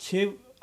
6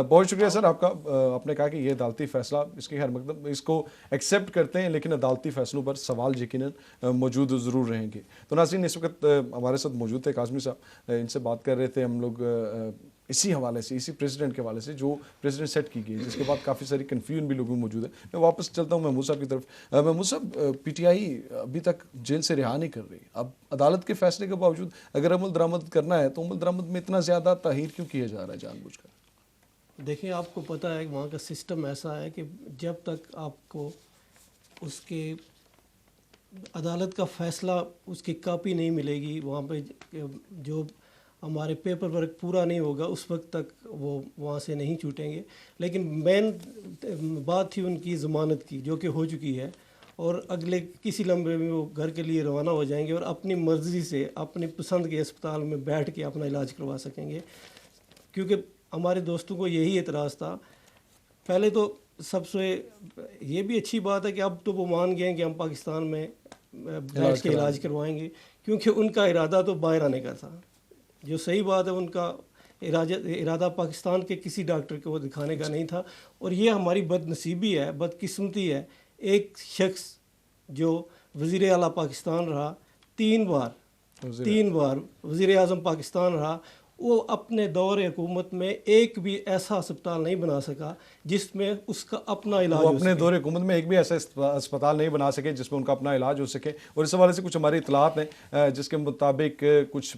بہت شکریہ سر آپ کا. آپ نے کہا کہ یہ عدالتی فیصلہ اس کے خیر مقدم اس کو ایکسیپٹ کرتے ہیں لیکن عدالتی فیصلوں پر سوال یقیناً موجود ضرور رہیں گے. تو ناظرین اس وقت ہمارے ساتھ موجود تھے کاظمی صاحب, ان سے بات کر رہے تھے ہم لوگ اسی حوالے سے, اسی پریزیڈنٹ کے حوالے سے جو پریزیڈنٹ سیٹ کی گئی, جس کے بعد کافی ساری کنفیوژن بھی لوگوں میں موجود ہے. میں واپس چلتا ہوں محمود صاحب کی طرف. محمود صاحب, پی ٹی آئی ابھی تک جیل سے رہا نہیں کر رہی. اب عدالت کے فیصلے کے باوجود اگر عمل درآمد کرنا ہے تو عمل درآمد میں اتنا زیادہ تاخیر کیوں کیا جا رہا ہے جان بوجھ کر؟ دیکھیں آپ کو پتہ ہے وہاں کا سسٹم ایسا ہے کہ جب تک آپ کو اس کے عدالت کا فیصلہ اس کی کاپی نہیں ملے گی, وہاں پہ جو ہمارے پیپر ورک پورا نہیں ہوگا اس وقت تک وہ وہاں سے نہیں چھوٹیں گے. لیکن مین بات تھی ان کی ضمانت کی جو کہ ہو چکی ہے, اور اگلے کسی لمحے میں وہ گھر کے لیے روانہ ہو جائیں گے اور اپنی مرضی سے اپنی پسند کے اسپتال میں بیٹھ کے اپنا علاج کروا سکیں گے. کیونکہ ہمارے دوستوں کو یہی اعتراض تھا. پہلے تو سب سے یہ بھی اچھی بات ہے کہ اب تو وہ مان گئے ہیں کہ ہم پاکستان میں بیٹھ کے علاج کروائیں گے, کیونکہ ان کا ارادہ تو باہر آنے کا تھا. جو صحیح بات ہے, ان کا ارادہ پاکستان کے کسی ڈاکٹر کو دکھانے کا نہیں تھا. اور یہ ہماری بد نصیبی ہے, بد قسمتی ہے. ایک شخص جو وزیر اعلیٰ پاکستان رہا, تین بار وزیر اعظم پاکستان رہا, وہ اپنے دور حکومت میں ایک بھی ایسا اسپتال نہیں بنا سکا جس میں اس کا اپنا علاج ہو سکے. اپنے دور حکومت میں ایک بھی ایسا اسپتال نہیں بنا سکے جس میں ان کا اپنا علاج ہو سکے. اور اس حوالے سے کچھ ہماری اطلاعات ہیں جس کے مطابق کچھ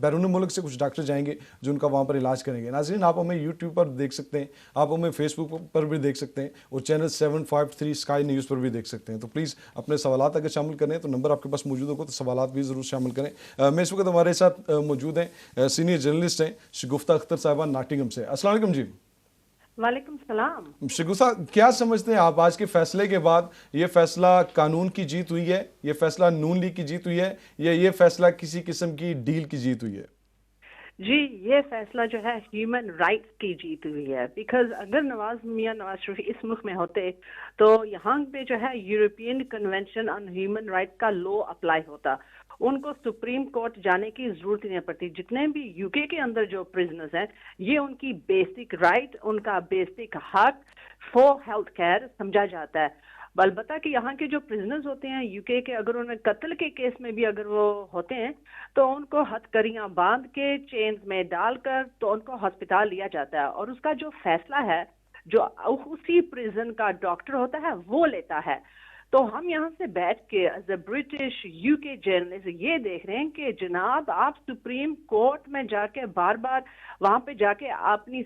بیرون ملک سے کچھ ڈاکٹر جائیں گے جو ان کا وہاں پر علاج کریں گے. ناظرین آپ ہمیں یوٹیوب پر دیکھ سکتے ہیں, آپ ہمیں فیس بک پر بھی دیکھ سکتے ہیں, اور چینل 753 اسکائی نیوز پر بھی دیکھ سکتے ہیں. تو پلیز اپنے سوالات اگر شامل کریں تو نمبر آپ کے پاس موجود ہوگا, تو سوالات بھی ضرور شامل کریں. میں اس وقت ہمارے ساتھ موجود ہیں سینئر جرنلسٹ ہیں شگفتہ اختر صاحبہ ناٹنگم سے. السلام علیکم جی. وعلیکم السلام. شگفتہ, کیا سمجھتے ہیں آپ آج کے فیصلے کے بعد, یہ فیصلہ قانون کی جیت ہوئی ہے, یہ فیصلہ نون لیگ کی جیت ہوئی ہے, یا یہ فیصلہ کسی قسم کی ڈیل کی جیت ہوئی ہے؟ جی یہ فیصلہ جو ہے ہیومن رائٹس کی جیت ہوئی ہے. بیکاز اگر میاں نواز شریف اس ملک میں ہوتے تو یہاں پہ جو ہے European convention on human rights کا لا اپلائی ہوتا. ان کو سپریم کورٹ جانے کی ضرورت ہی نہیں پڑتی. جتنے بھی یو کے اندر جو پرزنرز ہیں, یہ ان کی بیسک رائٹ, ان کا بیسک حق فور ہیلتھ کیئر سمجھا جاتا ہے. البتہ کہ یہاں کے جو پرزنرز ہوتے ہیں یو کے اگر انہیں قتل کے کیس میں بھی اگر وہ ہوتے ہیں تو ان کو ہتھکڑیاں باندھ کے چینز میں ڈال کر تو ان کو ہسپتال لیا جاتا ہے, اور اس کا جو فیصلہ ہے جو اسی پریزن کا ڈاکٹر ہوتا ہے وہ لیتا ہے. تو ہم یہاں سے بیٹھ کے ایز اے برٹش یو کے جرنلسٹ یہ دیکھ رہے ہیں کہ جناب آپ سپریم کورٹ میں جا کے بار بار وہاں پہ جا کے اپنی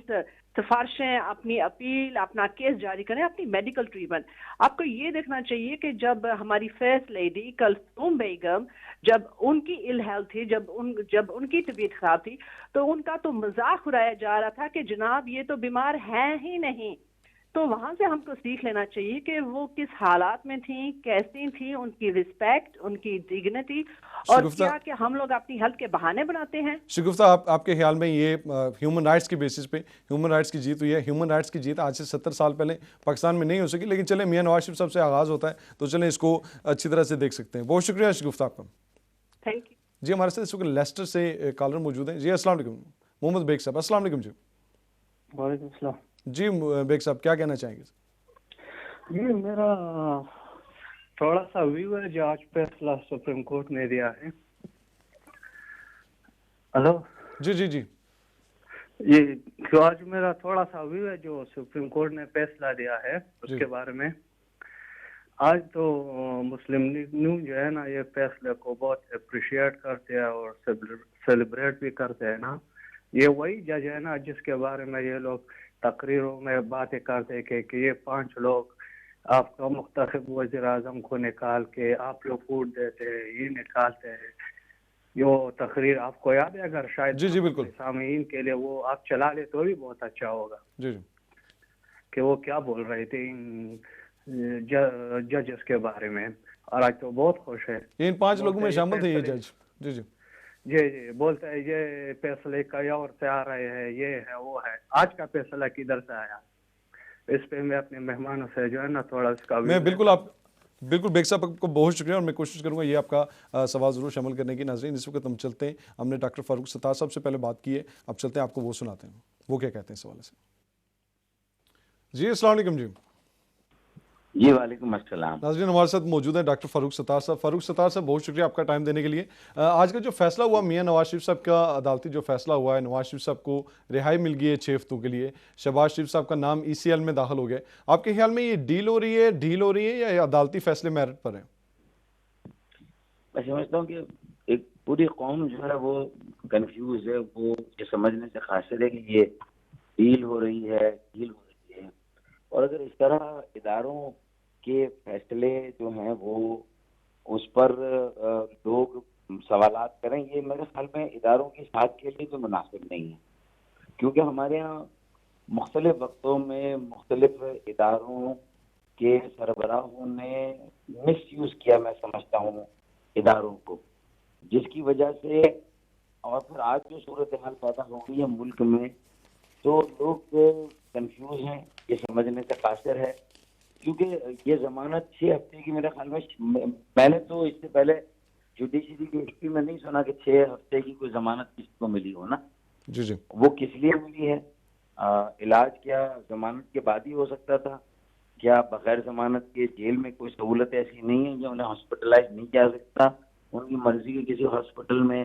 سفارشیں, اپنی اپیل, اپنا کیس جاری کریں, اپنی میڈیکل ٹریٹمنٹ. آپ کو یہ دیکھنا چاہیے کہ جب ہماری فرسٹ لیڈی کلثوم بیگم جب ان کی ال ہیلتھ تھی, جب ان کی طبیعت خراب تھی, تو ان کا تو مذاق اڑایا جا رہا تھا کہ جناب یہ تو بیمار ہیں ہی نہیں. تو وہاں سے ہم کو سیکھ لینا چاہیے کہ وہ کس حالات میں تھیں, کیسی تھیں, ان کی رسپیکٹ, ان کی ڈگنیٹی, اور کیا کہ ہم لوگ اپنی ہیلتھ کے بہانے بناتے ہیں. شگفتہ آپ کے خیال میں یہ ہیومن رائٹس کے بیسس پہ ہیومن رائٹس کی جیت ہوئی ہے؟ ہیومن رائٹس کی جیت آج سے 70 سال پہلے پاکستان میں نہیں ہو سکی, لیکن چلیں میاں نواز شریف صاحب سے آغاز ہوتا ہے تو چلیں اس کو اچھی طرح سے دیکھ سکتے ہیں. بہت شکریہ شگفتہ آپ کا. تھینک یو جی. ہمارے ساتھ اس وقت لیسٹر سے کالر موجود ہیں. جی السلام علیکم. محمد بیگ صاحب السلام علیکم. جی وعلیکم السلام. جی بیگ صاحب کیا کہنا چاہیں گے؟ جی میرا تھوڑا سا ویو ہے جو آج فیصلہ سپریم کورٹ نے دیا ہے. ہلو. جی جی جی. یہ آج میرا تھوڑا سا ویو ہے جو سپریم کورٹ نے فیصلہ دیا ہے اس کے بارے میں. آج تو مسلم لیگ نون جو ہے نا یہ فیصلے کو بہت اپریشیٹ کرتے ہیں اور سیلیبریٹ بھی کرتے ہیں نا. یہ وہی جج ہے نا جس کے بارے میں یہ لوگ تقریروں میں باتیں کرتے کہ یہ 5 لوگ آپ کا منتخب وزیر اعظم کو نکال کے آپ لوگ ووٹ دیتے ہیں, یہ نکالتے ہیں. یہ تقریر آپ کو یاد ہے اگر شاید جی بالکل سامعین کے لیے وہ آپ چلا لے تو بھی بہت اچھا ہوگا. جی کہ وہ کیا بول رہے تھے ججز کے بارے میں. اور آج تو بہت خوش ہے. ان 5 لوگوں میں شامل تھے یہ جج. جی جی جی بولتے ہیں یہ فیصلے کئی اور سے آ رہے ہیں, یہ ہے وہ ہے. آج کا فیصلہ کدھر سے آیا؟ اس پہ میں اپنے مہمانوں سے جو ہے نا تھوڑا اس کا میں بالکل بیگ صاحب کو بہت شکریہ, اور میں کوشش کروں گا یہ آپ کا سوال ضرور شامل کرنے کی. ناظرین اس وقت ہم چلتے ہیں, ہم نے ڈاکٹر فاروق ستار صاحب سے پہلے بات کی ہے, اب چلتے ہیں آپ کو وہ سناتے ہیں وہ کیا کہتے ہیں اس حوالے سے. جی السلام علیکم جی. جی وعلیکم السلام. ناظرین ہمارے ساتھ موجود ہیں ڈاکٹر فاروق ستار صاحب. فاروق ستار صاحب بہت شکریہ آپ کا ٹائم دینے کے لیے. آج کا جو فیصلہ ہوا میاں نواز شریف صاحب کا عدالتی جو فیصلہ ہوا ہے, نواز شریف صاحب کو رہائی مل گئی ہے 6 ہفتوں کے لیے, شہباز شریف صاحب کا نام ECL میں داخل ہو گیا, آپ کے خیال میں یہ ڈیل ہو رہی ہے یا عدالتی فیصلے میرٹ پر ہیں؟ میں سمجھتا ہوں کہ ایک پوری قوم جو ہے وہ کنفیوز ہے, وہ یہ سمجھنے سے قاصر ہے کہ یہ ڈیل ہو رہی ہے. اور اگر اس طرح اداروں کے فیصلے جو ہیں وہ اس پر لوگ سوالات کریں, یہ میرے خیال میں اداروں کی ساتھ کے لیے تو مناسب نہیں ہے, کیونکہ ہمارے ہاں مختلف وقتوں میں مختلف اداروں کے سربراہوں نے مس یوز کیا, میں سمجھتا ہوں اداروں کو, جس کی وجہ سے اور پھر آج جو صورتحال پیدا ہو گئی ہے ملک میں, تو لوگ کنفیوز ہیں, یہ سمجھنے سے قاصر ہے. کیونکہ یہ ضمانت 6 ہفتے کی میرے خیال میں نے تو اس سے پہلے جوڈیشری کی ہسٹری میں نہیں سنا کہ 6 ہفتے کی کوئی ضمانت کسی کو ملی ہو نا. جی وہ کس لیے ملی ہے؟ علاج کیا ضمانت کے بعد ہی ہو سکتا تھا؟ کیا بغیر ضمانت کے جیل میں کوئی سہولت ایسی نہیں ہے یا انہیں ہاسپٹلائز نہیں کیا سکتا ان کی مرضی کے کسی ہاسپٹل میں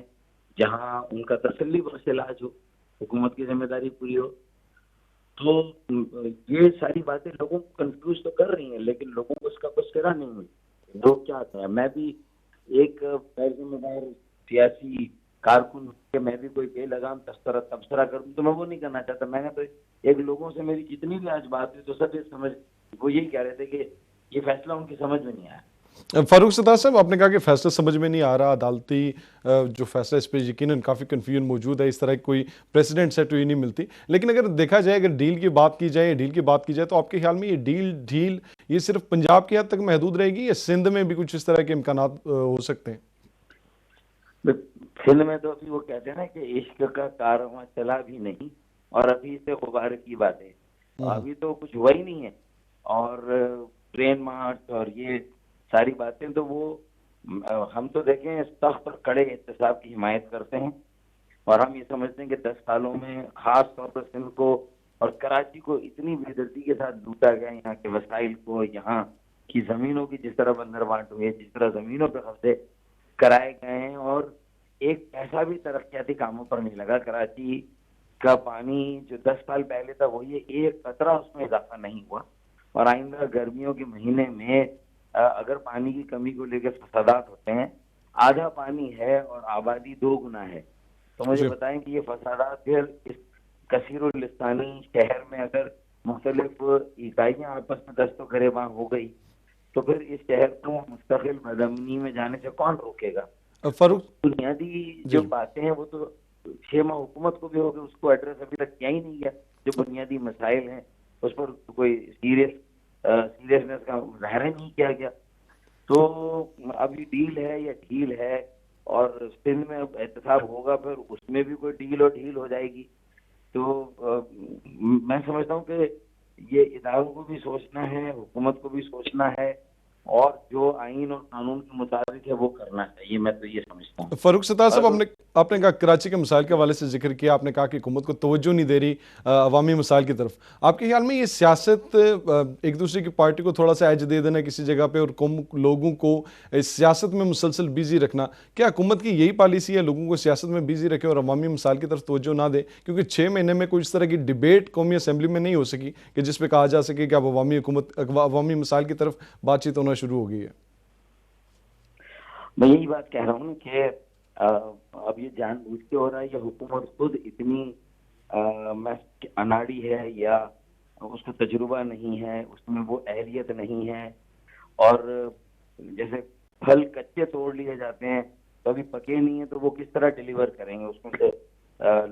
جہاں ان کا تسلی بخش علاج ہو, حکومت کی ذمہ داری پوری ہو؟ تو یہ ساری باتیں لوگوں کو کنفیوز تو کر رہی ہیں, لیکن لوگوں کو اس کا کچھ سرا نہیں ہوئی. لوگ چاہتے ہیں, میں بھی ایک غیر ذمہ دار سیاسی کارکن کہ میں بھی کوئی بے لگام تبصرہ کروں تو میں وہ نہیں کرنا چاہتا. میں نے تو ایک لوگوں سے میری جتنی بھی آج بات ہوئی تو سب یہ سمجھ وہ یہی کہہ رہے تھے کہ یہ فیصلہ ان کی سمجھ میں نہیں آیا. فاروق ستار صاحب آپ نے کہا کہ فیصلہ سمجھ میں نہیں آ رہا, عدالتی جو فیصلہ اس پہ یقیناً کافی کنفیوژن موجود ہے, اس طرح کی کوئی پریسیڈنٹ سیٹ ہوئی نہیں ملتی. لیکن اگر دیکھا جائے, اگر ڈیل کی بات کی جائے تو آپ کے خیال میں یہ ڈیل یہ صرف پنجاب کی حد تک محدود رہے گی یا سندھ میں بھی کچھ اس طرح کے امکانات ہو سکتے ہیں؟ سندھ میں تو ابھی وہ کہتے ہیں نا کہ عشق کا کارواں چلا بھی نہیں اور ابھی سے غبار کی باتیں, ابھی تو کچھ ہوا ہی نہیں ہے. اور ٹرین مارچ اور یہ ساری باتیں تو وہ ہم تو دیکھیں سخت اور کڑے احتساب کی حمایت کرتے ہیں, اور ہم یہ سمجھتے ہیں کہ 10 سالوں میں خاص طور پر سندھ کو اور کراچی کو اتنی بے دردی کے ساتھ لوٹا گیا, یہاں کے وسائل کو, یہاں کی زمینوں کی جس طرح بندر بانٹ ہوئی ہے, جس طرح زمینوں پہ قبضے کرائے گئے ہیں, اور ایک پیسہ بھی ترقیاتی کاموں پر نہیں لگا. کراچی کا پانی جو 10 سال پہلے تھا وہ یہ ایک قطرہ اس میں اضافہ نہیں ہوا, اور آئندہ گرمیوں کے مہینے میں اگر پانی کی کمی کو لے کے فسادات ہوتے ہیں, آدھا پانی ہے اور آبادی 2 گنا ہے, تو مجھے بتائیں کہ یہ فسادات پھر اس کثیر الستانی شہر میں اگر مختلف اکائیاں آپس میں دست و گریباں ہو گئی تو پھر اس شہر کو مستقل بدامنی میں جانے سے کون روکے گا؟ فاروق بنیادی جو باتیں ہیں وہ تو 6 ماہ حکومت کو بھی ہو گئے, اس کو ایڈریس ابھی تک کیا ہی نہیں گیا. جو بنیادی مسائل ہیں اس پر کوئی سیریسنس کا مظاہرہ نہیں کیا گیا. تو ابھی ڈیل ہے یا ڈھیل ہے, اور سندھ میں احتساب ہوگا پھر اس میں بھی کوئی ڈیل اور ڈھیل ہو جائے گی. تو میں سمجھتا ہوں کہ یہ اداروں کو بھی سوچنا ہے, حکومت کو بھی سوچنا ہے, اور جو آئین اور قانون کے مطابق ہے وہ کرنا چاہیے. میں تو یہ سمجھتا ہوں. فاروق ستار صاحب آپ نے کہا کراچی کے مسائل کے حوالے سے ذکر کیا, آپ نے کہا کہ حکومت کو توجہ نہیں دے رہی عوامی مسائل کی طرف. آپ کے خیال میں یہ سیاست ایک دوسرے کی پارٹی کو تھوڑا سا ایج دے دینا کسی جگہ پہ اور لوگوں کو اس سیاست میں مسلسل بیزی رکھنا, کیا حکومت کی یہی پالیسی ہے لوگوں کو سیاست میں بیزی رکھے اور عوامی مسائل کی طرف توجہ نہ دے؟ کیونکہ 6 مہینے میں کوئی اس طرح کی ڈیبیٹ قومی اسمبلی میں نہیں ہو سکی کہ جس پہ کہا جا سکے کہ اب عوامی مسائل کی طرف بات چیت ہونا شروع ہو گئی ہے. میں یہی بات کہہ رہا ہوں کہ اب یہ جان بوجھ کے ہو رہا ہے یا حکومت خود اتنی اناڑی ہے یا اس کو تجربہ نہیں ہے, اس میں وہ اہلیت نہیں ہے, اور جیسے پھل کچے توڑ لیے جاتے ہیں تو ابھی پکے نہیں ہیں تو وہ کس طرح ڈیلیور کریں گے, اس میں سے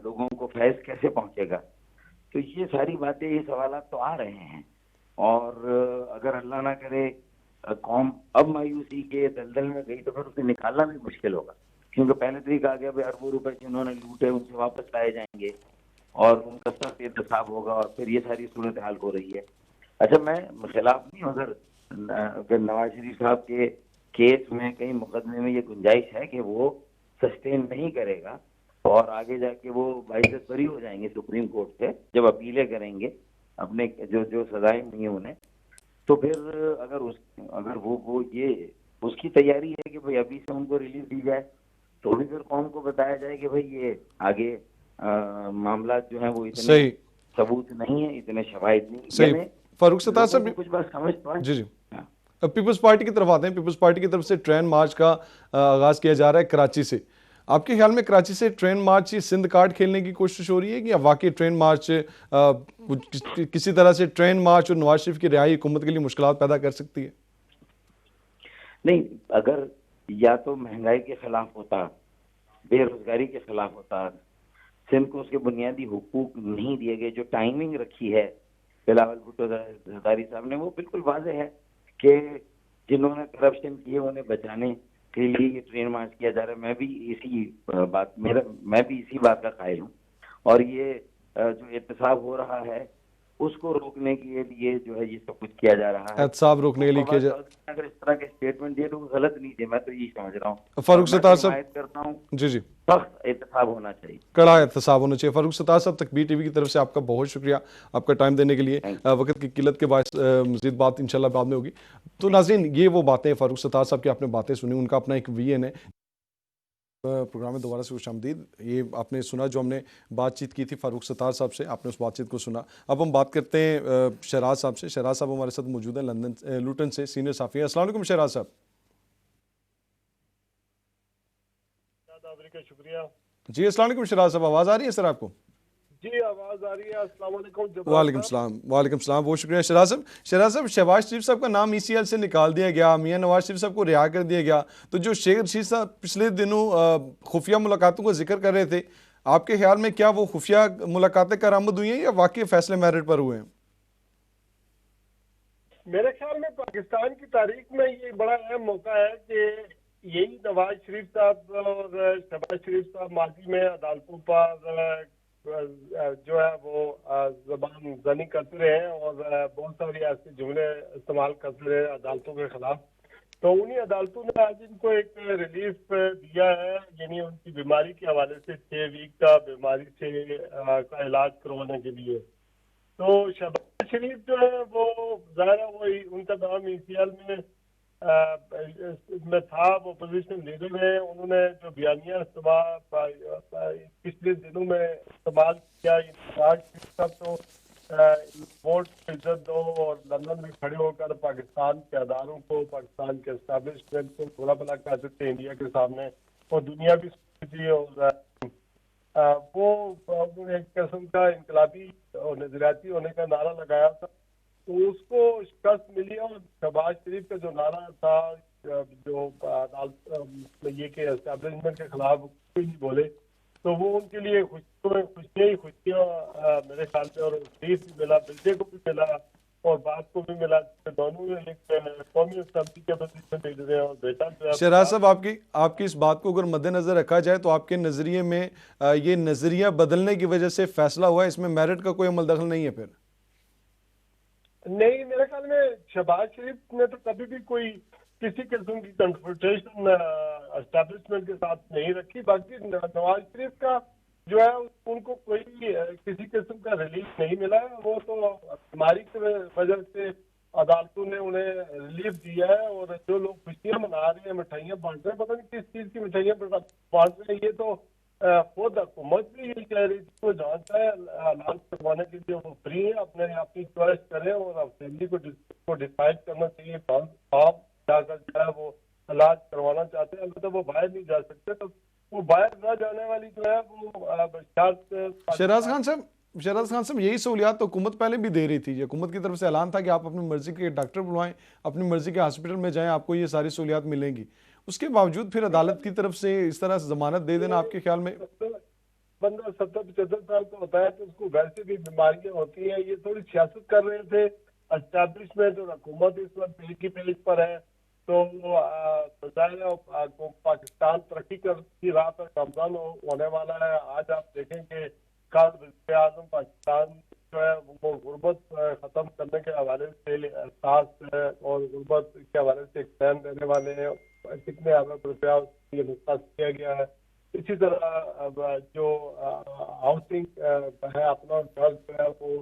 لوگوں کو فیض کیسے پہنچے گا؟ تو یہ ساری باتیں, یہ سوالات تو آ رہے ہیں, اور اگر اللہ نہ کرے قوم اب مایوسی کے دلدل میں گئی تو پھر اسے نکالنا بھی مشکل ہوگا, کیونکہ پہلے تو یہ کہا گیا اربوں روپے جنہوں نے لوٹے ان سے واپس لائے جائیں گے اور ان کا سخت احتساب ہوگا, اور پھر یہ ساری صورتحال ہو رہی ہے. اچھا میں خلاف نہیں ہوں اگر نواز شریف صاحب کے کیس میں کہیں مقدمے میں یہ گنجائش ہے کہ وہ سسٹین نہیں کرے گا اور آگے جا کے وہ باعزت بری ہو جائیں گے سپریم کورٹ سے جب اپیلیں کریں گے, اپنے جو سزائیں ہوئی ہیں انہیں. تو پھر اگر وہ یہ اس کی تیاری ہے کہ بھائی ابھی سے ان کو ریلیز دی جائے, تو بھی پھر قوم کو بتایا جائے کہ بھائی یہ آگے معاملات جو ہیں وہ اتنے ثبوت نہیں ہیں, اتنے شواہد نہیں. صحیح. فاروق ستار صاحب کچھ بات سمجھ پائیں. جی پیپلز پارٹی کی طرف آتے ہیں. پیپلز پارٹی کی طرف سے ٹرین مارچ کا آغاز کیا جا رہا ہے کراچی سے. آپ کے خیال میں کراچی سے ٹرین مارچ سندھ کارڈ کھیلنے کی کوشش ہو رہی ہے, کہ واقعی ٹرین مارچ کسی طرح سے ٹرین مارچ اور نواز شریف کی رہائی حکومت کے لیے مشکلات پیدا کر سکتی ہے؟ نہیں, اگر یا تو مہنگائی کے خلاف ہوتا, بے روزگاری کے خلاف ہوتا, سندھ کو اس کے بنیادی حقوق نہیں دیے گئے, جو ٹائمنگ رکھی ہے بلاول بھٹو زرداری صاحب نے, وہ بالکل واضح ہے کہ جنہوں نے کرپشن کیے انہیں بچانے کے لیے یہ ٹرین مارچ کیا جا رہا ہے. میں بھی اسی بات کا قائل ہوں. اور یہ جو احتساب ہو رہا ہے اس کو روکنے کے لیے جو ہے یہ سب کچھ کیا جا رہا ہے. احتساب روکنے کے لیے کیا جا رہا ہے. اگر اس طرح کے اسٹیٹمنٹ دیے تو غلط نہیں تھے, میں تو یہی سمجھ رہا ہوں. فاروق ستار صاحب حمایت کرتا ہوں, جی سخت احتساب ہونا چاہیے, کڑا احتساب ہونا چاہیے. فاروق ستار صاحب, تکبیر ٹی وی کی طرف سے آپ کا بہت شکریہ آپ کا ٹائم دینے کے لیے. وقت کی قلت کے باعث مزید بات انشاءاللہ بعد میں ہوگی. تو ناظرین, یہ وہ باتیں فاروق ستار صاحب کی آپ نے باتیں سنی, ان کا اپنا ایک ویژن ہے. پروگرام میں دوبارہ سے خوش آمدید. یہ آپ نے سنا جو ہم نے بات چیت کی تھی فاروق ستار صاحب سے, آپ نے اس بات چیت کو سنا. اب ہم بات کرتے ہیں شہراز صاحب سے. شہراز صاحب ہمارے ساتھ موجود ہیں لندن لوٹن سے, سینئر صحافی ہیں. السلام علیکم شہراز صاحب. شکریہ. جی السلام علیکم شہراز صاحب, آواز آ رہی ہے سر آپ کو؟ جی آواز آ رہی ہے. السلام علیکم. وعلیکم السلام. وعلیکم السلام, بہت شکریہ شہراز صاحب. شہراز صاحب, شہباز شریف صاحب کا نام ای سی ایل سے نکال دیا گیا, میاں نواز شریف صاحب کو رہا کر دیا گیا. تو جو شیخ رشید صاحب پچھلے دنوں خفیہ ملاقاتوں کا ذکر کر رہے تھے, آپ کے خیال میں کیا وہ خفیہ ملاقاتیں کارآمد ہوئی ہیں یا واقعی فیصلے میرٹ پر ہوئے ہیں؟ میرے خیال میں پاکستان کی تاریخ میں یہ بڑا اہم موقع ہے کہ یہی نواز شریف صاحب اور شہباز شریف صاحب ماضی میں عدالتوں پر جو ہے وہ زبان زنی کرتے رہے ہیں اور بہت ساری ایسے جملے استعمال کرتے رہے عدالتوں کے خلاف. تو انہی عدالتوں نے آج ان کو ایک ریلیف دیا ہے, یعنی ان کی بیماری کے حوالے سے 6 ویک کا بیماری سے کا علاج کروانے کے لیے. تو شہباز شریف جو ہے وہ ظاہر ہے وہ ان کا نام ای سی ایل میں تھا, وہ اپوزیشن لیڈر ہیں. انہوں نے جو بیانیہ پچھلے دنوں میں استعمال کیا, تو ووٹ کی عزت دو اور لندن میں کھڑے ہو کر پاکستان کے اداروں کو, پاکستان کے اسٹیبلشمنٹ کو تھوڑا بلا کہتے تھے انڈیا کے سامنے, اور دنیا بھی سمجھی. اور وہ ایک قسم کا انقلابی اور نظریاتی ہونے کا نعرہ لگایا تھا. تو اس کو شکست ملی, اور شہباز شریف کا جو نعرہ تھا جو یہ کہ اسٹیبلشمنٹ کے خلاف کوئی نہیں بولے, تو وہ ان کے لیے خوشیاں میرے خیال سے, اور شریف بھی ملا, بلدے کو بھی ملا اور بات کو بھی ملا. دونوں ایک قومی اسمبلی کے پوزیشن لیڈر ہیں اور بیٹا جو ہے. شہراز صاحب, آپ کی اس بات کو اگر مد نظر رکھا جائے تو آپ کے نظریے میں یہ نظریہ بدلنے کی وجہ سے فیصلہ ہوا ہے, اس میں میرٹ کا کوئی عمل دخل نہیں ہے؟ پھر نہیں, میرے خیال میں شہباز شریف نے تو کبھی بھی کوئی کسی قسم کی کنفرنٹیشن اسٹیبلشمنٹ کے ساتھ نہیں رکھی. باقی نواز شریف کا جو ہے ان کو کوئی کسی قسم کا ریلیف نہیں ملا. وہ تو بیماری کی وجہ سے عدالتوں نے انہیں ریلیف دیا ہے, اور جو لوگ خوشیاں منا رہے ہیں, مٹھائیاں بانٹ رہے ہیں, پتہ نہیں کس چیز کی مٹھائیاں بانٹ رہے ہیں. یہ تو خود حکومت بھی یہی کہہ رہی تھی, وہ جانتا ہے علاج کروانے کے لیے وہ فری ہے, اپنی چوائس کریں, اور فیملی کو ڈیسائڈ کرنا چاہیے آپ جا کر جو ہے وہ علاج کروانا چاہتے ہیں. البتہ وہ باہر نہیں جا سکتے, تو وہ باہر نہ جانے والی جو ہے وہ شہراز خان صاحب یہی سہولیات تو حکومت پہلے بھی دے رہی تھی. حکومت کی طرف سے اعلان تھا کہ آپ اپنی مرضی کے ڈاکٹر بلوائیں, اپنی مرضی کے ہاسپٹل میں جائیں, آپ کو یہ ساری سہولیات ملیں گی. اس کے باوجود پھر عدالت کی طرف سے اس طرح ضمانت دے دینا آپ کے خیال میں؟ بندہ 70-75 سال کا ہوتا ہے تو اس کو ویسے بھی بیماریاں ہوتی ہیں. یہ تھوڑی سیاست کر رہے تھے اسٹیبلشمنٹ, اور حکومت اس وقت ایک ہی پیج پر ہے. تو پاکستان ترقی کی راہ پر گامزن ہونے والا ہے. آج آپ دیکھیں کہ کل وزیر اعظم پاکستان جو ہے وہ غربت ختم کرنے کے حوالے سے احساس اور غربت کے حوالے سے ایک دینے والے ہیں. کتنے ارب روپیہ یہ مختص کیا گیا ہے. اسی طرح جو ہاؤسنگ ہے, اپنا گھر جو ہے وہ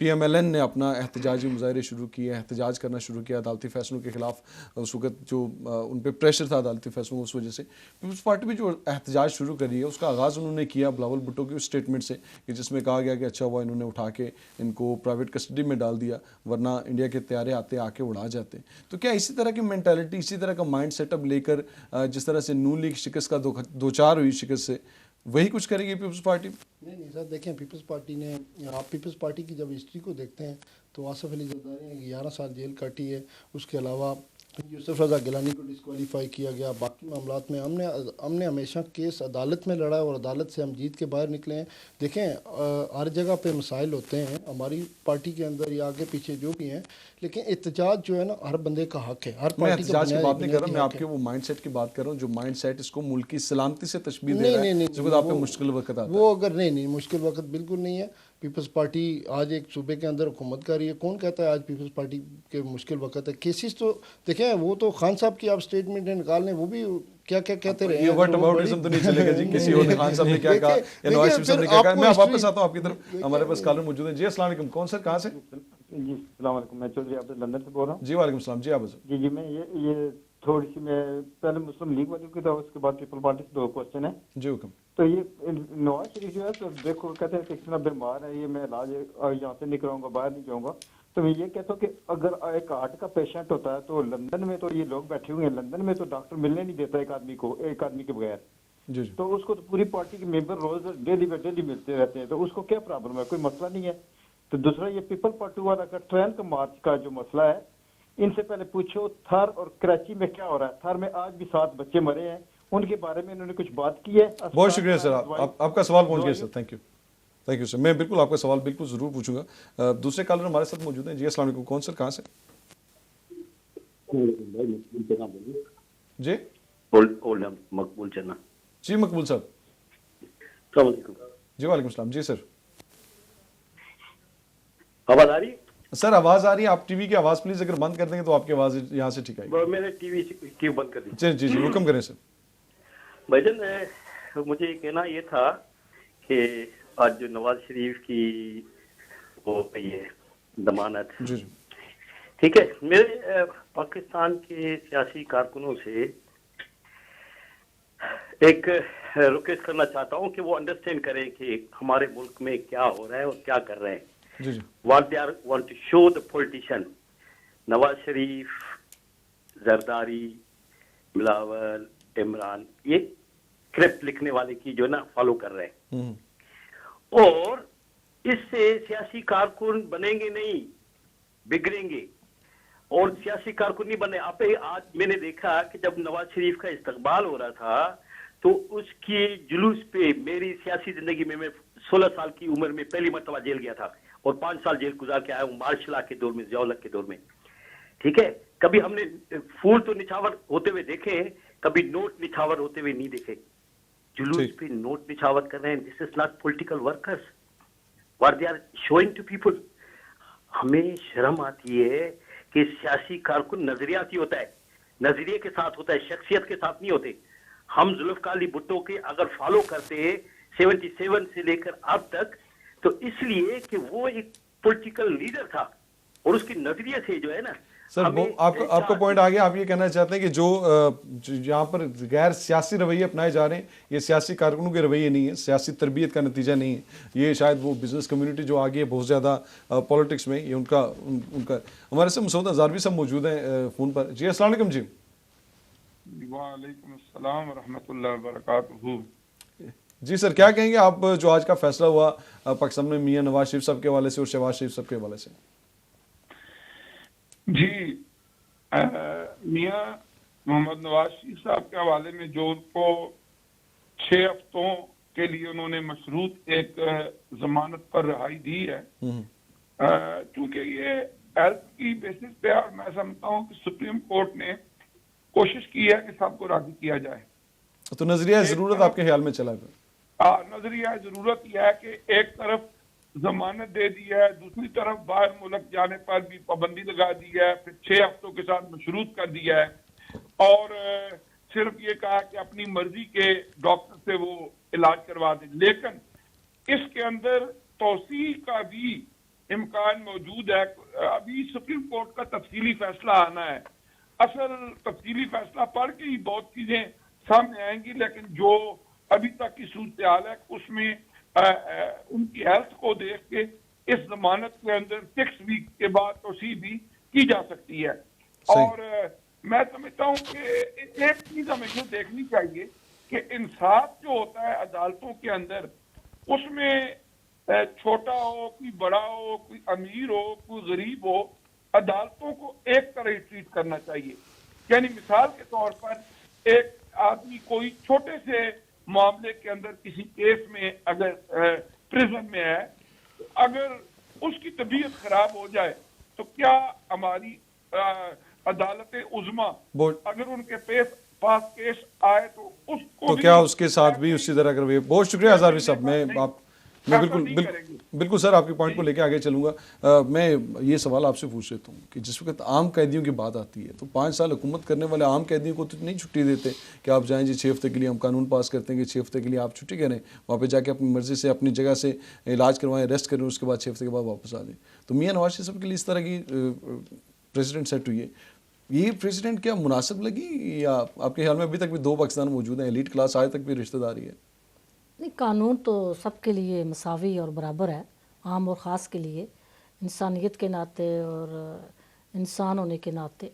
PMLN نے اپنا احتجاجی مظاہرے شروع کیے، احتجاج کرنا شروع کیا عدالتی فیصلوں کے خلاف. اس وقت جو ان پہ پریشر تھا عدالتی فیصلوں اس وجہ سے پیپلز پارٹی بھی جو احتجاج شروع کری ہے اس کا آغاز انہوں نے کیا بلاول بھٹو کی اسٹیٹمنٹ سے کہ جس میں کہا گیا کہ اچھا ہوا انہوں نے اٹھا کے ان کو پرائیویٹ کسٹڈی میں ڈال دیا ورنہ انڈیا کے طیارے آتے آ کے اڑا جاتے. تو کیا اسی طرح کی مینٹیلٹی، اسی طرح کا مائنڈ سیٹ اپ لے کر جس طرح سے نون لیگ شکست کا دوچار ہوئی شکست سے، وہی کچھ کرے گی پیپلز پارٹی؟ نہیں سر، دیکھیں پیپلز پارٹی نے، آپ پیپلز پارٹی کی جب ہسٹری کو دیکھتے ہیں تو آصف علی زرداری نے 11 سال جیل کاٹی ہے. اس کے علاوہ یوسف رضا گیلانی کو ڈسکوالیفائی کیا گیا. باقی معاملات میں ہم نے ہمیشہ کیس عدالت میں لڑا اور عدالت سے ہم جیت کے باہر نکلے ہیں. دیکھیں ہر جگہ پہ مسائل ہوتے ہیں ہماری پارٹی کے اندر یا آگے پیچھے جو بھی ہیں، لیکن احتجاج جو ہے نا ہر بندے کا حق ہے. ہر میں پارٹی کا احتجاج کی بات نہیں کر رہا، میں آپ کے وہ مائنڈ سیٹ کی بات کر رہا ہوں جو مائنڈ سیٹ اس کو ملک کی سلامتی سے تشبیہ دے رہا ہے جو آپ پہ مشکل وقت آتا ہے. وہ اگر نہیں مشکل وقت بالکل نہیں ہے. پیپلز پارٹی آج ایک صوبے کے اندر حکومت کر رہی ہے. کون کہتا ہے آج پیپلز پارٹی کے مشکل وقت ہے؟ کیسز تو دیکھیں، وہ تو خان صاحب کی آپ اسٹیٹمنٹ نکال لیں، وہ بھی کیا کیا کہتے رہے ہیں. یہ ورڈ اباؤٹزم تو نہیں چلے گا جی، کسی اور نے خان صاحب نے کیا کہا یا نواز شریف صاحب نے کیا کہا. میں واپس آتا ہوں آپ کی طرف، ہمارے پاس کالر موجود ہیں. جی السلام علیکم، کون سر کہاں سے؟ جی السلام علیکم، میں چودھری عبد لندن سے بول رہا ہوں. جی وعلیکم السلام. جی آپ جی میں یہ تھوڑی سی میں پہلے مسلم لیگ والوں کی تھا، اس کے بعد پیپل پارٹی سے 2 کوشچن ہیں. جی حکم. تو یہ نواز شریف جو ہے تو دیکھو کہتے ہیں کہ اتنا بیمار ہے، یہ میں علاج یہاں سے نہیں کراؤں گا، باہر نہیں جاؤں گا. تو میں یہ کہتا ہوں کہ اگر ایک ہارٹ کا پیشنٹ ہوتا ہے تو لندن میں تو یہ لوگ بیٹھے ہوئے ہیں، لندن میں تو ڈاکٹر ملنے نہیں دیتا ایک آدمی کے بغیر. تو اس کو تو پوری پارٹی کے ممبر روز ڈیلی ملتے رہتے ہیں، تو اس کو کیا پرابلم ہے؟ کوئی مسئلہ نہیں ہے. تو دوسرا یہ پیپل پارٹی والا کا ٹرین کا مارچ کا جو مسئلہ ہے، ان سے پہلے پوچھو تھر اور کراچی میں کیا ہو رہا ہے. تھر میں آج بھی 7 بچے مرے ہیں، ان کے بارے میں انہوں نے کچھ بات کی ہے. بہت شکریہ سر، آپ کا سوال پہنچ گیا سر. Thank you sir. میں بالکل آپ کا سوال بالکل ضرور پوچھوں گا. دوسرے کالر ہمارے ساتھ موجود ہیں. جی السلام علیکم، کون سر کہاں سے؟ جی مقبول چنا. جی مقبول صاحب. السلام علیکم. جی وعلیکم السلام. جی سر آواز آ رہی ہے؟ سر آواز آ رہی ہے. آپ ٹی وی کی آواز پلیز اگر بند کر دیں گے تو آپ کی آواز یہاں سے ٹھیک آئے گی. میں نے ٹی وی بند کر دی. جی جی حکم کریں سر. بھائی جان مجھے یہ کہنا یہ تھا کہ آج جو نواز شریف کی وہ ہے ضمانت، جی ٹھیک ہے، میرے پاکستان کے سیاسی کارکنوں سے ایک ریکویسٹ کرنا چاہتا ہوں کہ وہ انڈرسٹینڈ کریں کہ ہمارے ملک میں کیا ہو رہا ہے اور کیا کر رہے ہیں. What they want to show the politician, Nawaz Sharif, Zardari, Bilawal, Imran, یہ کرپٹ لکھنے والے کی جو ہے نا فالو کر رہے ہیں. اور اس سے سیاسی کارکن بنیں گے نہیں، بگڑیں گے. اور سیاسی کارکن نہیں بنے. آج میں نے دیکھا کہ جب نواز شریف کا استقبال ہو رہا تھا تو اس کی جلوس پہ میری سیاسی زندگی میں 16 سال کی عمر میں پہلی مرتبہ جیل گیا تھا اور 5 سال جیل گزار کے آیا ہوں مارشل لا کے دور میں، ضیاء الحق کے دور میں. ٹھیک ہے، کبھی ہم نے پھول تو نچھاور ہوتے ہوئے دیکھے ہیں، کبھی نوٹ نچھاور ہوتے ہوئے نہیں دیکھے. جلوس پہ نوٹ نچھاور کر رہے ہیں. This is not political workers what they are showing to people. ہمیں شرم آتی ہے کہ سیاسی کارکن نظریاتی ہوتا ہے، نظریے کے ساتھ ہوتا ہے، شخصیت کے ساتھ نہیں ہوتے. ہم ذوالفقار علی بھٹو کے اگر فالو کرتے ہیں 77 سے لے کر اب تک، تو اس لیے کہ وہ ایک پولیٹیکل لیڈر تھا اور اس کے نظریے سے جو ہے نا. سر آپ کا پوائنٹ آ گیا. آپ یہ کہنا چاہتے ہیں کہ جو یہاں پر غیر سیاسی رویے اپنائے جا رہے ہیں یہ سیاسی کارکنوں کے رویے نہیں ہے، سیاسی تربیت کا نتیجہ نہیں ہے. یہ شاید وہ بزنس کمیونٹی جو آگے ہے بہت زیادہ پولیٹکس میں، یہ ان کا ہمارے سے مسعود انصاری صاحب موجود ہیں فون پر. جی السلام علیکم. جی وعلیکم السلام ورحمۃ اللہ وبرکاتہ. جی سر کیا کہیں گے آپ جو آج کا فیصلہ ہوا پاکستان میں میاں نواز شریف صاحب کے حوالے سے اور شہباز شریف صاحب کے حوالے سے؟ جی میاں محمد نواز شریف صاحب کے حوالے میں جو ان کو 6 ہفتوں کے لیے انہوں نے مشروط ایک ضمانت پر رہائی دی ہے، چونکہ یہ ہیلتھ کی بیسس پہ، اور میں سمجھتا ہوں کہ سپریم کورٹ نے کوشش کی ہے کہ سب کو راضی کیا جائے. تو نظریہ ضرورت آپ کے خیال میں چلا گیا؟ نظریہ ضرورت یہ ہے کہ ایک طرف ضمانت دے دی ہے، دوسری طرف باہر ملک جانے پر بھی پابندی لگا دی ہے، پھر 6 ہفتوں کے ساتھ مشروط کر دیا ہے، اور صرف یہ کہا کہ اپنی مرضی کے ڈاکٹر سے وہ علاج کروا دیں. لیکن اس کے اندر توسیع کا بھی امکان موجود ہے. ابھی سپریم کورٹ کا تفصیلی فیصلہ آنا ہے. اصل تفصیلی فیصلہ پڑھ کے ہی بہت چیزیں سامنے آئیں گی, لیکن جو ابھی تک کی صورتحال ہے اس میں ان کی ہیلتھ کو دیکھ کے اس ضمانت کے اندر 6 ویک کے بعد توسیع بھی کی جا سکتی ہے. اور میں سمجھتا ہوں کہ ایک چیز ہمیں یہ دیکھنی چاہیے کہ انصاف جو ہوتا ہے عدالتوں کے اندر, اس میں چھوٹا ہو, کوئی بڑا ہو, کوئی امیر ہو, کوئی غریب ہو, عدالتوں کو ایک طرح ہی ٹریٹ کرنا چاہیے. یعنی مثال کے طور پر ایک آدمی کوئی چھوٹے سے معاملے کے اندر کسی کیس میں اگر پریزن میں ہے, اگر اس کی طبیعت خراب ہو جائے تو کیا ہماری عدالت عظمیٰ اگر ان کے پاس کیس آئے تو اس کو کیا اس کے ساتھ بھی اسی طرح کروے. بہت شکریہ ہزاروی صاحب. میں بالکل سر آپ کے پوائنٹ کو لے کے آگے چلوں گا. میں یہ سوال آپ سے پوچھ لیتا ہوں کہ جس وقت عام قیدیوں کی بات آتی ہے تو 5 سال حکومت کرنے والے عام قیدیوں کو تو نہیں چھٹی دیتے کہ آپ جائیں جی 6 ہفتے کے لیے, ہم قانون پاس کرتے ہیں کہ 6 ہفتے کے لیے آپ چھٹی کریں, وہاں پہ جا کے اپنی مرضی سے اپنی جگہ سے علاج کروائیں, ریسٹ کریں, اس کے بعد 6 ہفتے کے بعد واپس آ جائیں. تو میاں نواز شریف صاحب کے لیے اس طرح کی پریزیڈنٹ سیٹ ہوئی ہے, یہ پریزیڈنٹ کیا مناسب لگی, یا آپ کے خیال میں ابھی تک بھی 2 پاکستان موجود ہیں, ایلیٹ کلاس آج تک بھی رشتہ داری ہے؟ نہیں, قانون تو سب کے لیے مساوی اور برابر ہے, عام اور خاص کے لیے, انسانیت کے ناطے اور انسان ہونے کے ناطے.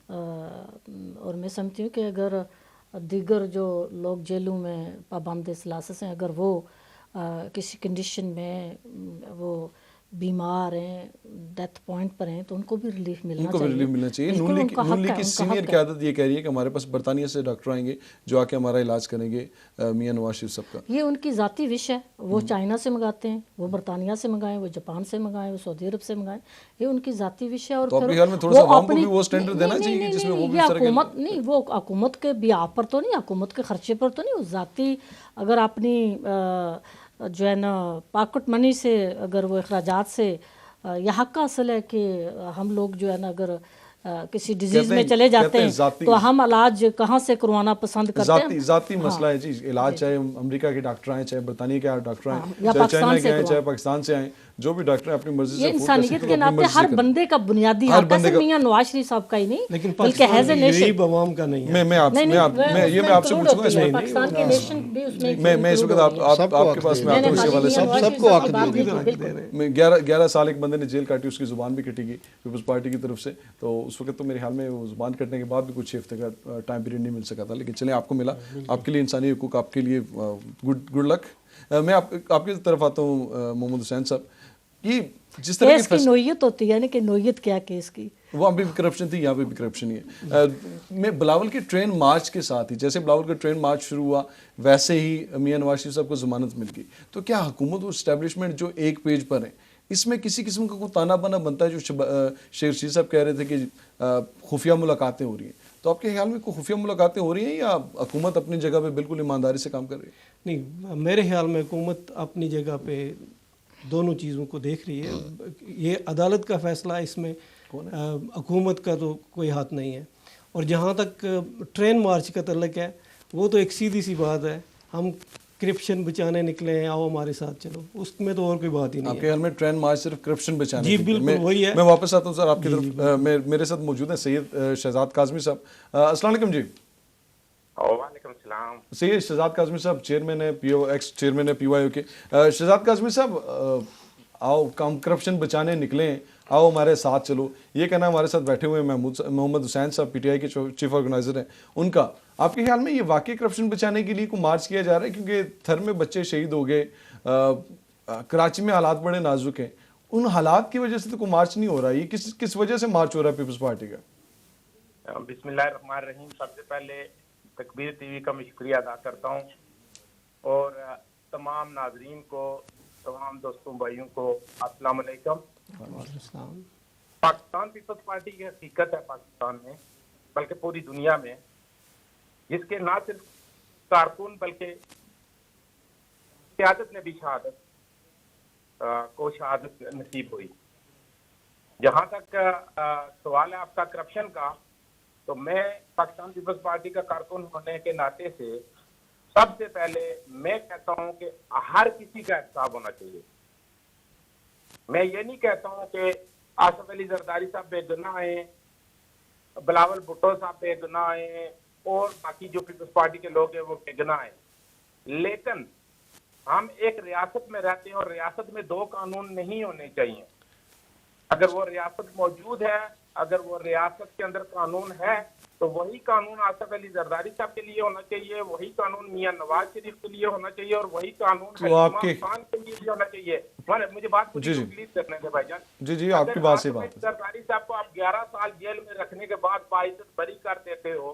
اور میں سمجھتی ہوں کہ اگر دیگر جو لوگ جیلوں میں پابند ثلاثت ہیں, اگر وہ کسی کنڈیشن میں وہ بیمار ہیں, ڈیتھ پوائنٹ پر ہیں, تو ان کو بھی ریلیف ملنا چاہیے. نون لیگ کی سینئر قیادت یہ کہہ رہی ہے کہ ہمارے پاس برطانیہ سے ڈاکٹر آئیں گے جو آ کے ہمارا علاج کریں گے. میاں نواز شریف صاحب کا یہ ان کی ذاتی وش ہے, وہ چائنا سے منگاتے ہیں, وہ برطانیہ سے منگائیں, وہ جاپان سے منگائیں, وہ سعودی عرب سے منگائیں, یہ ان کی ذاتی وش ہے. اور وہ حکومت کے بیاہ پر تو نہیں, حکومت کے خرچے پر تو نہیں, وہ ذاتی اگر اپنی جو ہے نا پاکٹ منی سے اگر وہ اخراجات سے, یہ حق حاصل ہے کہ ہم لوگ جو ہے نا اگر کسی ڈیزیز میں چلے جاتے ہیں تو ہم علاج کہاں سے کروانا پسند کرتے ہیں. ذاتی مسئلہ ہے جی, علاج چاہے امریکہ کے ڈاکٹر آئیں, چاہے برطانیہ کے ڈاکٹر آئیں, چاہے چائنا کے آئیں, چاہے پاکستان سے آئیں, جو بھی ڈاکٹر اپنی مرضی سے, یہ انسانیت کے ناطے ہر بندے کا بنیادی حق ہے. صرف میاں نواز شریف صاحب کا ہی نہیں بلکہ ایز اے نیشن عوام کا نہیں ہے. میں آپ سے پوچھوں گا, پاکستان کے نیشن بھی اس میں اس وقت آپ کے پاس میں آتا ہوں اس حوالے سے. سب کو حق دے 11 سال ایک بندے نے جیل کاٹی, اس کی زبان بھی کٹی گئی پیپلز پارٹی کی طرف سے, تو اس وقت تو میرے خیال میں وہ زبان کٹنے کے بعد بھی کچھ 6 ہفتے کا ٹائم پیریڈ نہیں مل سکا تھا, لیکن چلیں آپ کو ملا, آپ کے لیے انسانی حقوق, آپ کے لیے گڈ لک. میں آپ کی طرف آتا ہوں محمد حسین صاحب. یہ جس طرح کی نوعیت ہوتی ہے نا کہ نوعیت کیا کیس کی, وہاں بھی کرپشن تھی, یہاں پہ بھی کرپشن ہی ہے. میں بلاول کے ٹرین مارچ کے ساتھ ہی, جیسے بلاول کا ٹرین مارچ شروع ہوا ویسے ہی میاں نواز شریف صاحب کو ضمانت مل گئی. تو کیا حکومت اور اسٹیبلشمنٹ جو ایک پیج پر ہیں, اس میں کسی قسم کا کوئی تانا بانا بنتا ہے؟ جو شیخ رشید صاحب کہہ رہے تھے کہ خفیہ ملاقاتیں ہو رہی ہیں, تو آپ کے خیال میں کوئی خفیہ ملاقاتیں ہو رہی ہیں یا حکومت اپنی جگہ پہ بالکل ایمانداری سے کام کر رہی ہے؟ نہیں, میرے خیال میں حکومت اپنی جگہ پہ دونوں چیزوں کو دیکھ رہی ہے. یہ عدالت کا فیصلہ, اس میں حکومت کا تو کوئی ہاتھ نہیں ہے. اور جہاں تک ٹرین مارچ کا تعلق ہے, وہ تو ایک سیدھی سی بات ہے, ہم کرپشن بچانے نکلے ہیں, آؤ ہمارے ساتھ چلو, اس میں تو اور کوئی بات ہی نہیں ہے. آپ کے خیال میں ٹرین مارچ صرف کرپشن بچانے؟ جی بالکل وہی ہے. میں واپس آتا ہوں سر آپ کی طرف. میرے ساتھ موجود ہیں سید شہزاد کاظمی صاحب. السلام علیکم جی. وعلیکم السلام. سید شہزاد کاظمی صاحب چیئرمین ہے ایکس چیئرمین ہے PYO کے. شہزاد کاظمی صاحب, آؤ کم کرپشن بچانے نکلے ہیں, آؤ ہمارے ساتھ چلو, یہ کہنا ہمارے ساتھ بیٹھے ہوئے محمد حسین صاحب PTI کے چیف آرگنائزر ہیں, ان کا. آپ کے خیال میں یہ واقعی کرپشن بچانے کے لیے کوئی مارچ کیا جا رہا ہے؟ کیونکہ تھر میں بچے شہید ہو گئے, کراچی میں حالات بڑے نازک ہیں, ان حالات کی وجہ سے تو کوئی مارچ نہیں ہو رہا. یہ کس وجہ سے مارچ ہو رہا ہے پیپلز پارٹی کا؟ بسم اللہ الرحمن الرحیم. سب سے پہلے تکبیر ٹی وی کا میں شکریہ ادا کرتا ہوں, اور تمام ناظرین کو, تمام دوستوں بھائیوں کو السلام علیکم. پاکستان پیپلز پارٹی کی حقیقت ہے پاکستان میں بلکہ پوری دنیا میں, جس کے نہ صرف کارکن بلکہ قیادت نے بھی کو شہادت نصیب ہوئی. جہاں تک سوال ہے آپ کا کرپشن کا, تو میں پاکستان پیپلز پارٹی کا کارکن ہونے کے ناطے سے سب سے پہلے میں کہتا ہوں کہ ہر کسی کا احتساب ہونا چاہیے. میں یہ نہیں کہتا ہوں کہ آصف علی زرداری صاحب بے گناہ ہیں، بلاول بھٹو صاحب بے گناہ ہیں، اور باقی جو پیپلز پارٹی کے لوگ ہیں وہ بے گناہ ہیں، لیکن ہم ایک ریاست میں رہتے ہیں اور ریاست میں دو قانون نہیں ہونے چاہیے. اگر وہ ریاست موجود ہے، اگر وہ ریاست کے اندر قانون ہے تو وہی قانون آصف علی زرداری صاحب کے لیے ہونا چاہیے، وہی قانون میاں نواز شریف کے لیے ہونا چاہیے، اور وہی قانون حلیمہ خان کے لیے بھی ہونا چاہیے. مجھے بات کمپلیٹ کرنے دے بھائی جان. جی آپ کی بات سے بات ہے. زرداری صاحب کو آپ 11 سال جیل میں رکھنے کے بعد باعزت بری کر دیتے ہو،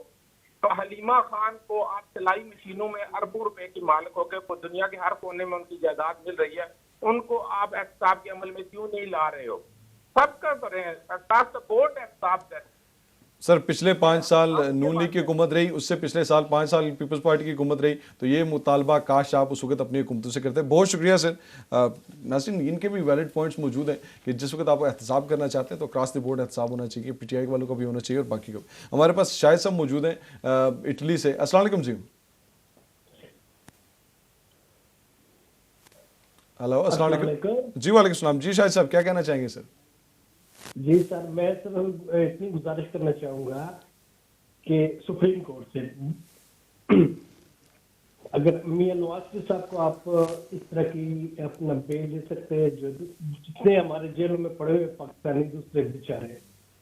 تو حلیمہ خان کو آپ سلائی مشینوں میں اربوں روپے کی مالک ہو کے دنیا کے ہر کونے میں ان کی جائیداد مل رہی ہے، ان کو آپ احتساب کے عمل میں کیوں نہیں لا رہے ہو؟ سب کر رہے ہیں احتساب، سپورٹ احتساب کر. سر پچھلے 5 سال نون لیگ کی حکومت رہی، اس سے پچھلے سال 5 سال پیپلز پارٹی کی حکومت رہی، تو یہ مطالبہ کاش آپ اس وقت اپنی حکومتوں سے کرتے ہیں. بہت شکریہ سر. ناظرین ان کے بھی ویلڈ پوائنٹس موجود ہیں کہ جس وقت آپ احتساب کرنا چاہتے ہیں تو کراس دی بورڈ احتساب ہونا چاہیے، پی ٹی آئی والوں کا بھی ہونا چاہیے اور باقی کا. ہمارے پاس شاہد صاحب موجود ہیں اٹلی سے. السلام علیکم جی. ہلو السلام علیکم. جی وعلیکم السلام. جی شاہد صاحب کیا کہنا چاہیں گے سر؟ جی سر میں سر اتنی گزارش کرنا چاہوں گا کہ سپریم کورٹ سے اگر میاں نواز شریف صاحب کو آپ اس طرح کی اپنا بیل دے سکتے ہیں، جو جتنے ہمارے جیلوں میں پڑے ہوئے پاکستانی دوسرے بیچارے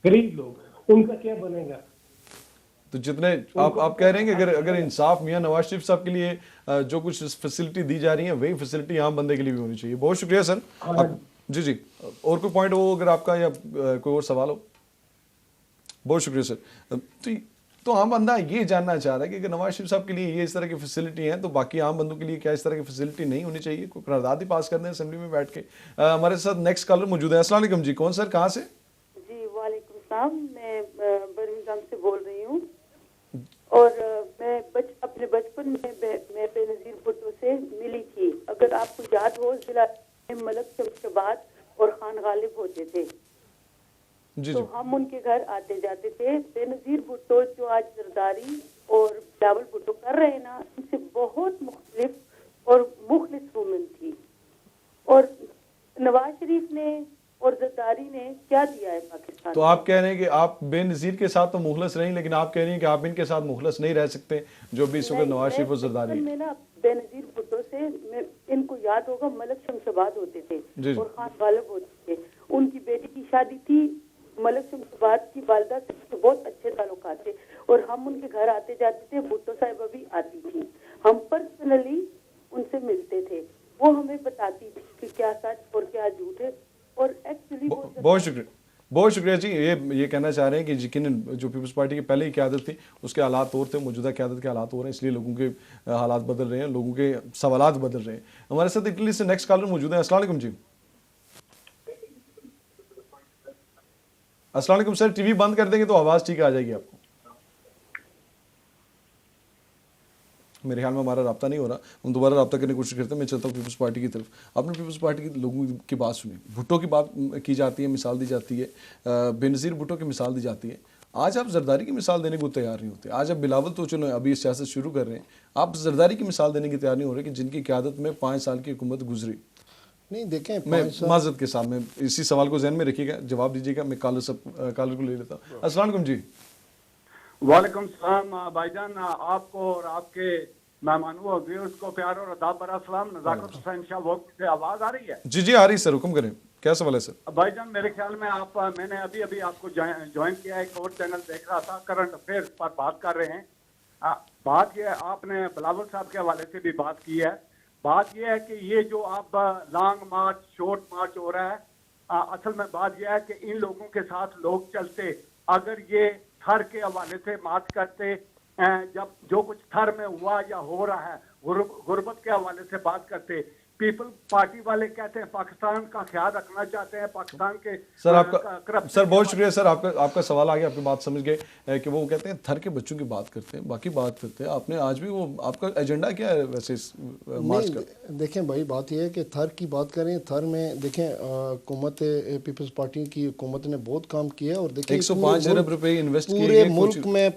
غریب لوگ، ان کا کیا بنے گا؟ تو جتنے آپ کہہ رہے ہیں کہ اگر انصاف میاں نواز شریف صاحب کے لیے جو کچھ فیسلٹی دی جا رہی ہیں وہی فیسلٹی عام بندے کے لیے بھی ہونی چاہیے. بہت شکریہ سر. جی اور کوئی پوائنٹ ہو اگر آپ کا یا کوئی اور سوال ہو؟ بہت شکریہ سر. تو عام بندہ یہ جاننا چاہ رہا ہے کہ اگر نواز شریف صاحب کے لیے یہ اس طرح کی فیسلٹی ہیں تو باقی عام بندوں کے لیے کیا اس طرح کی فیسلٹی نہیں ہونی چاہیے؟ کوئی قرارداد ہی پاس کر دیں اسمبلی میں بیٹھ کے. ہمارے ساتھ نیکسٹ کالر موجود ہے. السلام علیکم جی. کون سر کہاں سے؟ جی وعلیکم السلام. میں برمنگھم سے بول رہی ہوں، اور میں اپنے بچپن میں بے نظیر بھٹو سے ملی تھی. اگر آپ کو یاد ہو ضلع ملک شمشاباد اور خان غالب ہوتے تھے تو ہم ان کے گھر آتے جاتے تھے. بے نظیر بھٹو جو آج زرداری اور بلاول بھٹو کر رہے ہیں نا، ان سے بہت مختلف اور مخلص وومن تھی. اور نواز شریف نے اور زرداری نے کیا دیا ہے پاکستان؟ تو آپ کہہ رہے ہیں کہ آپ بے نظیر کے ساتھ تو مخلص رہیں، لیکن آپ کہہ رہی ہیں کہ آپ ان کے ساتھ مخلص نہیں رہ سکتے جو بھی اس وقت نواز شریف اور زرداری. میں نا بے نظیر بھٹو سے ان کو یاد ہوگا ملک شمشاباد ہوتے تھے اور خان غالب ہوتے تھے. ان کی بیٹی کی شادی تھی، ملک شمشاباد کی والدہ سے بہت اچھے تعلقات تھے اور ہم ان کے گھر آتے جاتے تھے. بھٹو صاحبہ بھی آتی تھی، ہم پرسنلی ان سے ملتے تھے، وہ ہمیں بتاتی تھی کہ کیا سچ اور کیا جھوٹ ہے. اور ایکچولی بہت شکریہ جی. یہ کہنا چاہ رہے ہیں کہ یقیناً جو پیپلز پارٹی کی پہلے ہی قیادت تھی اس کے حالات اور تھے، موجودہ قیادت کے حالات اور ہیں، اس لیے لوگوں کے حالات بدل رہے ہیں، لوگوں کے سوالات بدل رہے ہیں. ہمارے ساتھ اٹلی سے نیکسٹ کالر موجود ہیں. السلام علیکم جی. السلام علیکم سر. ٹی وی بند کر دیں گے تو آواز ٹھیک آ جائے گی آپ کو. میرے خیال میں ہمارا رابطہ نہیں ہو رہا، ہم دوبارہ رابطہ کرنے کی کوشش کرتے ہیں. میں چلتا ہوں پیپلز پارٹی کی طرف. آپ نے پیپلز پارٹی کے لوگوں کی بات سنی، بھٹو کی بات کی جاتی ہے، مثال دی جاتی ہے، بے نظیر بھٹو کی مثال دی جاتی ہے. آج آپ زرداری کی مثال دینے کو تیار نہیں ہوتے. آج آپ بلاول تو چلو ابھی سیاست شروع کر رہے ہیں، آپ زرداری کی مثال دینے کی تیار نہیں ہو رہے کہ جن کی قیادت میں 5 سال کی حکومت گزری. نہیں دیکھیں، میں معذرت کے ساتھ میں اسی سوال کو ذہن میں رکھیے گا، جواب دیجیے گا. میں کالر کو لے لیتا ہوں. السلام علیکم جی. وعلیکم السلام بھائی جان. آپ کو اور آپ کے مہمانوں اور ویورز کو پیار اور اداب برا سلام. نزاکت حسین شاہ وقت سے آواز آ رہی ہے؟ جی آ رہی سر، حکم کریں. کیا سوال ہے سر؟ بھائی جان میرے خیال میں میں نے ابھی آپ کو جوائن کیا، ایک اور چینل دیکھ رہا تھا، کرنٹ افیئرز پر بات کر رہے ہیں. بات یہ ہے، آپ نے بلاول صاحب کے حوالے سے بھی بات کی ہے. بات یہ ہے کہ یہ جو آپ لانگ مارچ شارٹ مارچ ہو رہا ہے، اصل میں بات یہ ہے کہ ان لوگوں کے ساتھ لوگ چلتے، اگر یہ تھر کے حوالے سے مارچ کرتے، جب جو کچھ تھر میں ہوا یا ہو رہا ہے غربت کے حوالے سے بات کرتے. پیپل پارٹی والے کہتے ہیں پاکستان کا خیال رکھنا چاہتے ہیں، پاکستان کے سر بہت شکریہ سر. آپ کا سوال آ گیا، آپ کی بات سمجھ گئے کہ وہ کہتے ہیں تھر کے بچوں کی بات کرتے ہیں، باقی بات کرتے ہیں. آپ نے آج بھی وہ آپ کا ایجنڈا کیا ہے ویسے مارچ کا؟ دیکھیں بھائی، بات یہ ہے کہ تھر کی بات کریں. تھر میں دیکھیں حکومت پیپلز پارٹی کی حکومت نے بہت کام کیا، اور دیکھیں 105 ارب روپے انویسٹ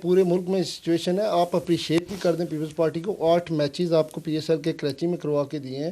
پورے ملک میں سچویشن ہے. آپ اپریشیٹ بھی کر دیں پیپلز پارٹی کو. 8 میچز آپ کو پی ایس ایل کے کراچی میں کروا کے دیے ہیں،